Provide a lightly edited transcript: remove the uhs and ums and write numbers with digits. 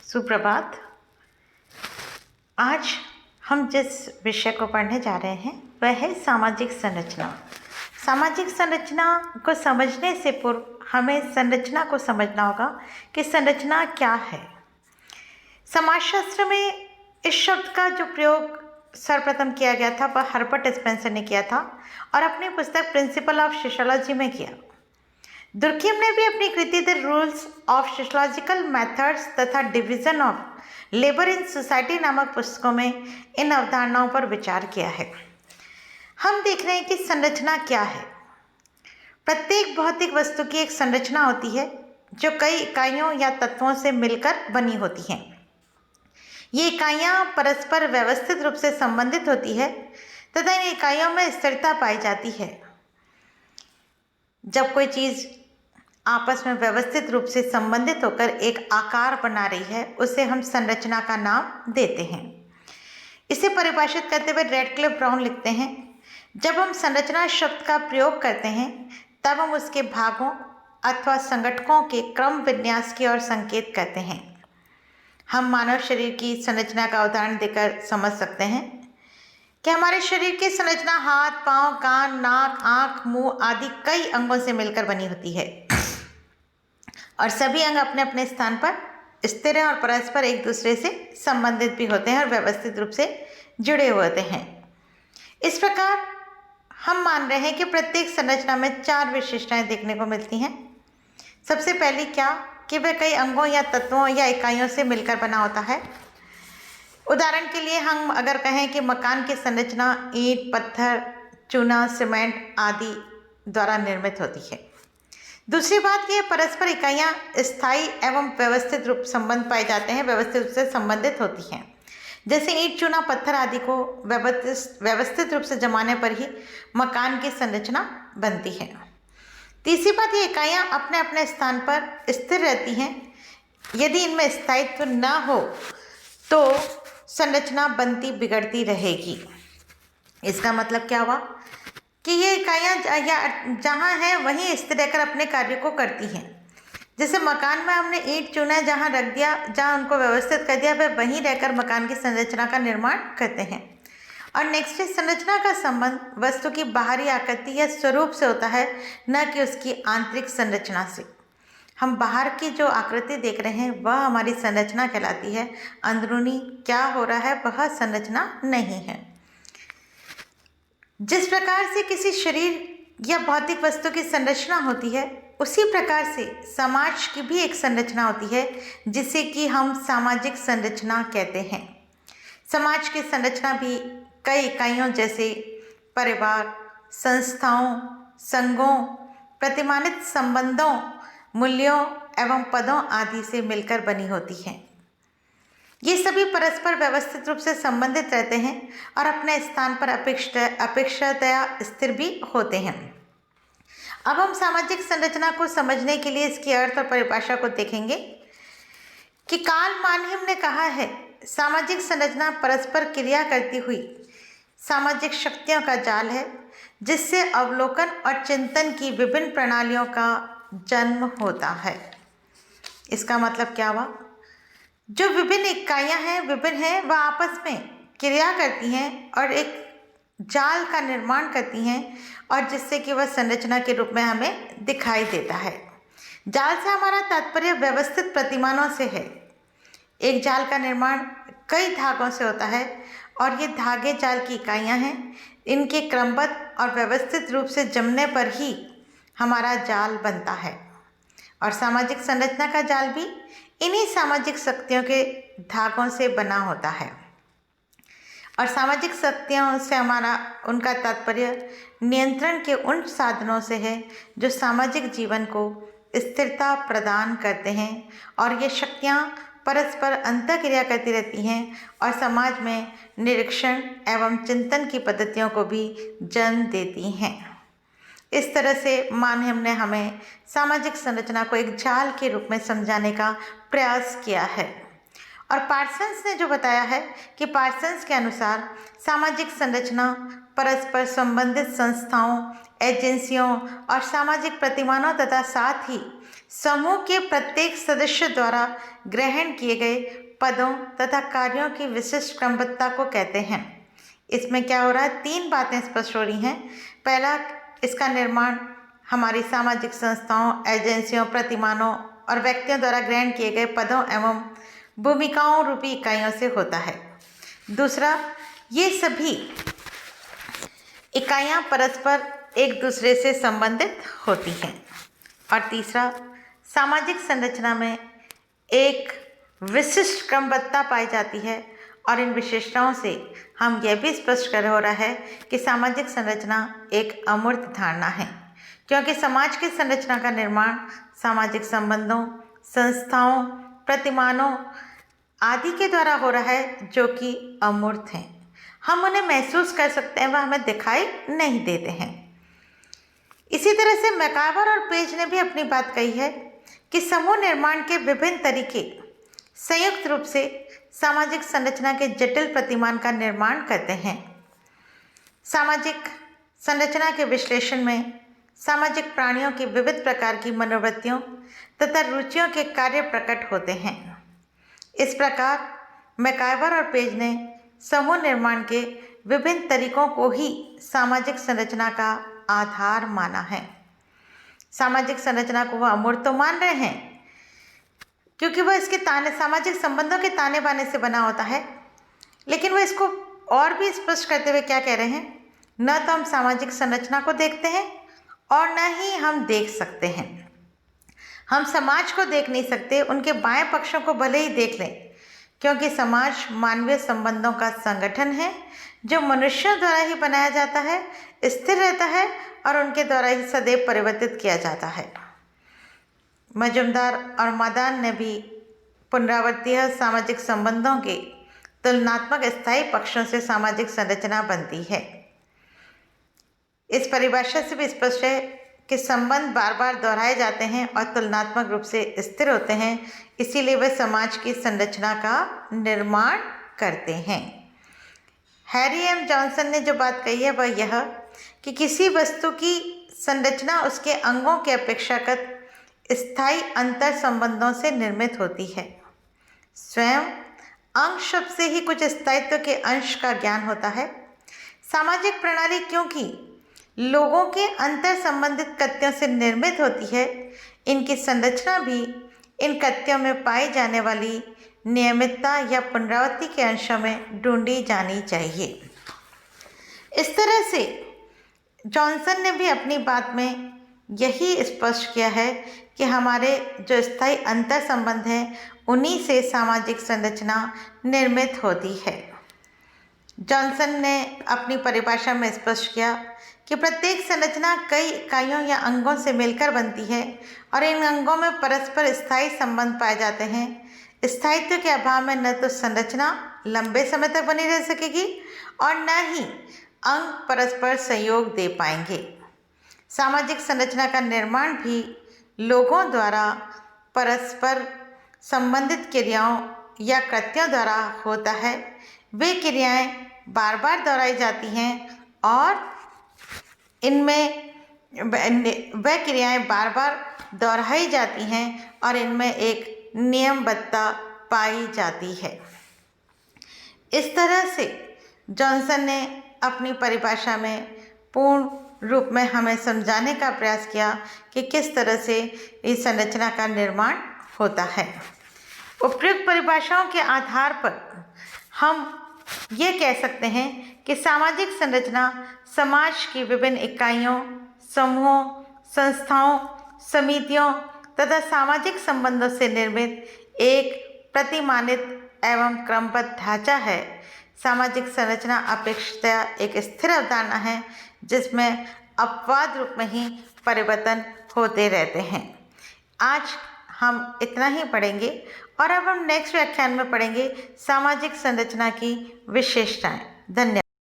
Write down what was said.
सुप्रभात। आज हम जिस विषय को पढ़ने जा रहे हैं वह है सामाजिक संरचना। सामाजिक संरचना को समझने से पूर्व हमें संरचना को समझना होगा कि संरचना क्या है। समाजशास्त्र में इस शब्द का जो प्रयोग सर्वप्रथम किया गया था वह हर्बर्ट स्पेंसर ने किया था और अपनी पुस्तक प्रिंसिपल ऑफ सोशियोलॉजी में किया। दुर्खिम ने भी अपनी कृति the rules of sociological methods तथा division of labour in society नामक पुस्तकों में इन अवधारणाओं पर विचार किया है। हम देख रहे हैं कि संरचना क्या है। प्रत्येक भौतिक वस्तु की एक संरचना होती है जो कई इकाइयों या तत्वों से मिलकर बनी होती हैं। ये इकाइयाँ परस्पर व्यवस्थित रूप से संबंधित होती है तथा इन इकाइयों में स्थिरता पाई जाती है। जब कोई चीज़ आपस में व्यवस्थित रूप से संबंधित होकर एक आकार बना रही है उसे हम संरचना का नाम देते हैं। इसे परिभाषित करते हुए रेडक्लिफ ब्राउन लिखते हैं, जब हम संरचना शब्द का प्रयोग करते हैं तब हम उसके भागों अथवा संगठकों के क्रम विन्यास की ओर संकेत करते हैं। हम मानव शरीर की संरचना का उदाहरण देकर समझ सकते हैं कि हमारे शरीर की संरचना हाथ, पांव, कान, नाक, आँख, मुंह आदि कई अंगों से मिलकर बनी होती है और सभी अंग अपने अपने स्थान पर स्थिर हैं और परस्पर एक दूसरे से संबंधित भी होते हैं और व्यवस्थित रूप से जुड़े हुए होते हैं। इस प्रकार हम मान रहे हैं कि प्रत्येक संरचना में 4 विशेषताएं देखने को मिलती हैं। सबसे पहली क्या कि वह कई अंगों या तत्वों या इकाइयों से मिलकर बना होता है। उदाहरण के लिए हम अगर कहें कि मकान की संरचना ईंट, पत्थर, चूना, सीमेंट आदि द्वारा निर्मित होती है। दूसरी बात यह परस्पर इकाइयाँ स्थायी एवं व्यवस्थित रूप संबंध पाए जाते हैं, व्यवस्थित रूप से संबंधित होती हैं। जैसे ईंट, चूना, पत्थर आदि को व्यवस्थित रूप से जमाने पर ही मकान की संरचना बनती है। तीसरी बात, ये इकाइयाँ अपने अपने स्थान पर स्थिर रहती हैं। यदि इनमें स्थायित्व न हो तो संरचना बनती बिगड़ती रहेगी। इसका मतलब क्या हुआ कि ये इकाइयाँ जहाँ हैं वहीं स्थिर रहकर अपने कार्य को करती हैं। जैसे मकान में हमने ईंट, चूना जहाँ रख दिया, जहाँ उनको व्यवस्थित कर दिया, वह वहीं रहकर मकान की संरचना का निर्माण करते हैं। और नेक्स्ट है, संरचना का संबंध वस्तु की बाहरी आकृति या स्वरूप से होता है, न कि उसकी आंतरिक संरचना से। हम बाहर की जो आकृति देख रहे हैं वह हमारी संरचना कहलाती है, अंदरूनी क्या हो रहा है वह संरचना नहीं है। जिस प्रकार से किसी शरीर या भौतिक वस्तु की संरचना होती है उसी प्रकार से समाज की भी एक संरचना होती है जिसे कि हम सामाजिक संरचना कहते हैं। समाज की संरचना भी कई इकाइयों जैसे परिवार, संस्थाओं, संघों, प्रतिमानित संबंधों, मूल्यों एवं पदों आदि से मिलकर बनी होती है। ये सभी परस्पर व्यवस्थित रूप से संबंधित रहते हैं और अपने स्थान पर अपेक्षातया स्थिर भी होते हैं। अब हम सामाजिक संरचना को समझने के लिए इसकी अर्थ और परिभाषा को देखेंगे कि कार्ल मानहिम ने कहा है, सामाजिक संरचना परस्पर क्रिया करती हुई सामाजिक शक्तियों का जाल है जिससे अवलोकन और चिंतन की विभिन्न प्रणालियों का जन्म होता है। इसका मतलब क्या हुआ, जो विभिन्न इकाइयाँ हैं विभिन्न हैं वह आपस में क्रिया करती हैं और एक जाल का निर्माण करती हैं और जिससे कि वह संरचना के रूप में हमें दिखाई देता है। जाल से हमारा तात्पर्य व्यवस्थित प्रतिमानों से है। एक जाल का निर्माण कई धागों से होता है और ये धागे जाल की इकाइयाँ हैं। इनके क्रमबद्ध और व्यवस्थित रूप से जमने पर ही हमारा जाल बनता है और सामाजिक संरचना का जाल भी इन्हीं सामाजिक शक्तियों के धागों से बना होता है। और सामाजिक शक्तियों से हमारा उनका तात्पर्य नियंत्रण के उन साधनों से है जो सामाजिक जीवन को स्थिरता प्रदान करते हैं और ये शक्तियाँ परस्पर अंतःक्रिया करती रहती हैं और समाज में निरीक्षण एवं चिंतन की पद्धतियों को भी जन्म देती हैं। इस तरह से मानहिम ने हमें सामाजिक संरचना को एक जाल के रूप में समझाने का प्रयास किया है और पार्सन्स ने जो बताया है कि पार्सन्स के अनुसार सामाजिक संरचना परस्पर संबंधित संस्थाओं, एजेंसियों और सामाजिक प्रतिमानों तथा साथ ही समूह के प्रत्येक सदस्य द्वारा ग्रहण किए गए पदों तथा कार्यों की विशिष्ट क्रमबद्धता को कहते हैं। इसमें क्या हो रहा है, 3 बातें स्पष्ट हो रही हैं। पहला, इसका निर्माण हमारी सामाजिक संस्थाओं, एजेंसियों, प्रतिमानों और व्यक्तियों द्वारा ग्रहण किए गए पदों एवं भूमिकाओं रूपी इकाइयों से होता है। दूसरा, ये सभी इकाइयाँ परस्पर एक दूसरे से संबंधित होती हैं। और तीसरा, सामाजिक संरचना में एक विशिष्ट क्रमबद्धता पाई जाती है और इन विशेषताओं से हम यह भी स्पष्ट कर हो रहा है कि सामाजिक संरचना एक अमूर्त धारणा है, क्योंकि समाज की संरचना का निर्माण सामाजिक संबंधों, संस्थाओं, प्रतिमानों आदि के द्वारा हो रहा है जो कि अमूर्त हैं। हम उन्हें महसूस कर सकते हैं, वह हमें दिखाई नहीं देते हैं। इसी तरह से मैकावर और पेज ने भी अपनी बात कही है कि समूह निर्माण के विभिन्न तरीके संयुक्त रूप से सामाजिक संरचना के जटिल प्रतिमान का निर्माण करते हैं। सामाजिक संरचना के विश्लेषण में सामाजिक प्राणियों की विविध प्रकार की मनोवृत्तियों तथा रुचियों के कार्य प्रकट होते हैं। इस प्रकार मैकावर और पेज ने समूह निर्माण के विभिन्न तरीकों को ही सामाजिक संरचना का आधार माना है। सामाजिक संरचना को वह अमूर्त तो मान रहे हैं क्योंकि वह इसके सामाजिक संबंधों के ताने बाने से बना होता है, लेकिन वह इसको और भी स्पष्ट करते हुए क्या कह रहे हैं, न तो हम सामाजिक संरचना को देखते हैं और न ही हम देख सकते हैं। हम समाज को देख नहीं सकते, उनके बाएं पक्षों को भले ही देख लें, क्योंकि समाज मानवीय संबंधों का संगठन है जो मनुष्यों द्वारा ही बनाया जाता है, स्थिर रहता है और उनके द्वारा ही सदैव परिवर्तित किया जाता है। मजुमदार और मदान ने भी पुनरावृत्तीय सामाजिक संबंधों के तुलनात्मक स्थायी पक्षों से सामाजिक संरचना बनती है। इस परिभाषा से भी स्पष्ट है कि संबंध बार बार दोहराए जाते हैं और तुलनात्मक रूप से स्थिर होते हैं, इसीलिए वे समाज की संरचना का निर्माण करते हैं। हैरी एम जॉनसन ने जो बात कही है वह यह कि किसी वस्तु की संरचना उसके अंगों के अपेक्षाकृत स्थायी अंतर संबंधों से निर्मित होती है। स्वयं अंग शब्द से ही कुछ स्थायित्व के अंश का ज्ञान होता है। सामाजिक प्रणाली क्योंकि लोगों के अंतर संबंधित कत्यों से निर्मित होती है, इनकी संरचना भी इन कत्यों में पाई जाने वाली नियमितता या पुनरावृत्ति के अंशों में ढूंढी जानी चाहिए। इस तरह से जॉनसन ने भी अपनी बात में यही स्पष्ट किया है कि हमारे जो स्थायी अंतर संबंध हैं उन्हीं से सामाजिक संरचना निर्मित होती है। जॉनसन ने अपनी परिभाषा में स्पष्ट किया कि प्रत्येक संरचना कई इकाइयों या अंगों से मिलकर बनती है और इन अंगों में परस्पर स्थायी संबंध पाए जाते हैं। स्थायित्व के अभाव में न तो संरचना लंबे समय तक बनी रह सकेगी और न ही अंग परस्पर सहयोग दे पाएंगे। सामाजिक संरचना का निर्माण भी लोगों द्वारा परस्पर संबंधित क्रियाओं या कृत्यों द्वारा होता है। वे क्रियाएं बार बार दोहराई जाती हैं और इनमें वह क्रियाएं बार बार दोहराई जाती हैं और इनमें एक नियमबद्धता पाई जाती है। इस तरह से जॉनसन ने अपनी परिभाषा में पूर्ण रूप में हमें समझाने का प्रयास किया कि किस तरह से इस संरचना का निर्माण होता है। उपयुक्त परिभाषाओं के आधार पर हम ये कह सकते हैं कि सामाजिक संरचना समाज की विभिन्न इकाइयों, समूहों, संस्थाओं, समितियों तथा सामाजिक संबंधों से निर्मित एक प्रतिमानित एवं क्रमबद्ध ढांचा है। सामाजिक संरचना अपेक्षातया एक स्थिर अवधारणा है जिसमें अपवाद रूप में ही परिवर्तन होते रहते हैं। आज हम इतना ही पढ़ेंगे और अब हम नेक्स्ट व्याख्यान में पढ़ेंगे सामाजिक संरचना की विशेषताएं। धन्यवाद।